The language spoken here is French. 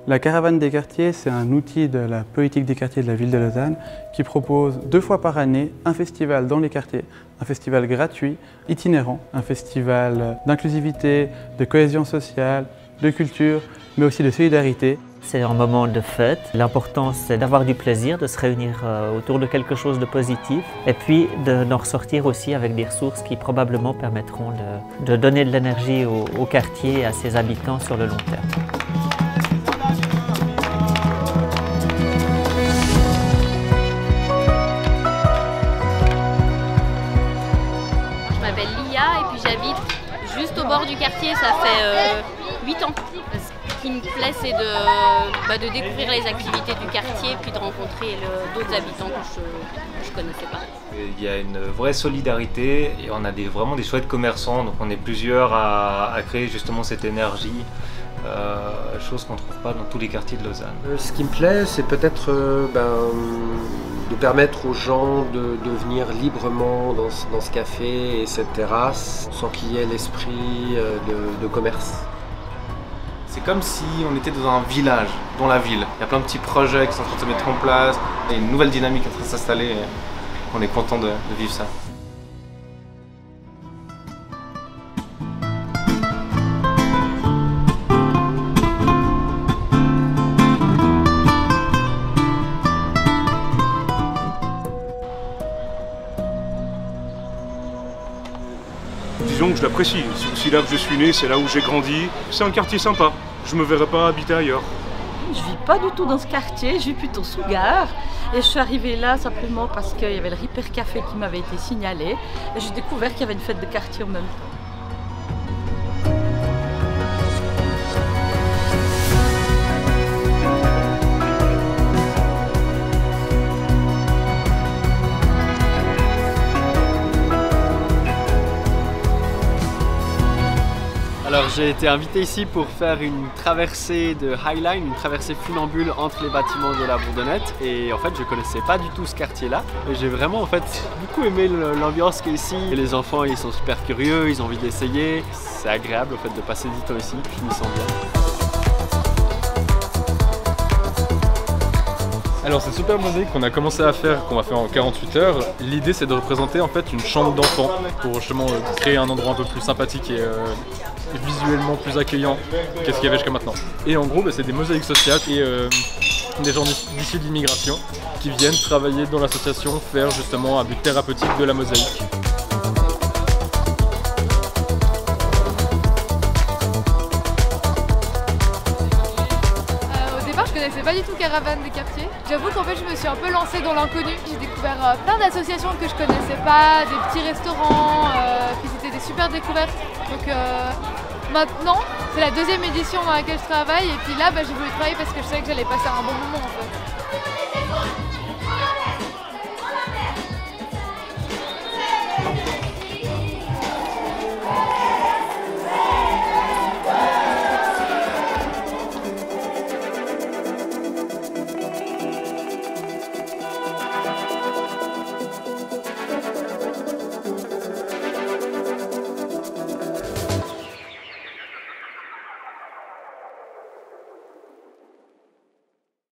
La caravane des quartiers, c'est un outil de la politique des quartiers de la ville de Lausanne qui propose 2 fois par année un festival dans les quartiers, un festival gratuit, itinérant, un festival d'inclusivité, de cohésion sociale, de culture, mais aussi de solidarité. C'est un moment de fête. L'important, c'est d'avoir du plaisir, de se réunir autour de quelque chose de positif et puis d'en ressortir aussi avec des ressources qui probablement permettront de donner de l'énergie au quartier et à ses habitants sur le long terme. Je m'appelle Lia et puis j'habite juste au bord du quartier, ça fait 8 ans. Ce qui me plaît, c'est de découvrir les activités du quartier puis de rencontrer d'autres habitants que je ne connaissais pas. Il y a une vraie solidarité et on a vraiment des chouettes commerçants, donc on est plusieurs à créer justement cette énergie, chose qu'on ne trouve pas dans tous les quartiers de Lausanne. Ce qui me plaît, c'est peut-être de permettre aux gens de venir librement dans ce café et cette terrasse sans qu'il y ait l'esprit de commerce. C'est comme si on était dans un village, dans la ville. Il y a plein de petits projets qui sont en train de se mettre en place, il y a une nouvelle dynamique qui est en train de s'installer et on est content de vivre ça. Disons que je l'apprécie. C'est aussi là que je suis né, c'est là où j'ai grandi. C'est un quartier sympa. Je me verrais pas habiter ailleurs. Je vis pas du tout dans ce quartier, je vis plutôt sous gare. Et je suis arrivée là simplement parce qu'il y avait le Ripper Café qui m'avait été signalé. Et j'ai découvert qu'il y avait une fête de quartier en même temps. Alors j'ai été invité ici pour faire une traversée de Highline, une traversée funambule entre les bâtiments de la Bourdonnette et en fait je connaissais pas du tout ce quartier là et j'ai vraiment en fait beaucoup aimé l'ambiance qui est ici. Et les enfants ils sont super curieux, ils ont envie d'essayer, c'est agréable en fait de passer du temps ici, je m'y sens bien. Alors c'est super mosaïque qu'on a commencé à faire, qu'on va faire en 48 heures. L'idée c'est de représenter en fait une chambre d'enfant pour justement créer un endroit un peu plus sympathique et visuellement plus accueillant qu'est-ce qu'il y avait jusqu'à maintenant. Et en gros c'est des mosaïques sociales et des gens issus de l'immigration qui viennent travailler dans l'association, faire justement un but thérapeutique de la mosaïque. Je connaissais pas du tout Caravane des quartiers. J'avoue qu'en fait je me suis un peu lancée dans l'inconnu. J'ai découvert plein d'associations que je connaissais pas, des petits restaurants, puis c'était des super découvertes. Donc maintenant c'est la 2e édition dans laquelle je travaille et puis là j'ai voulu travailler parce que je savais que j'allais passer un bon moment en fait.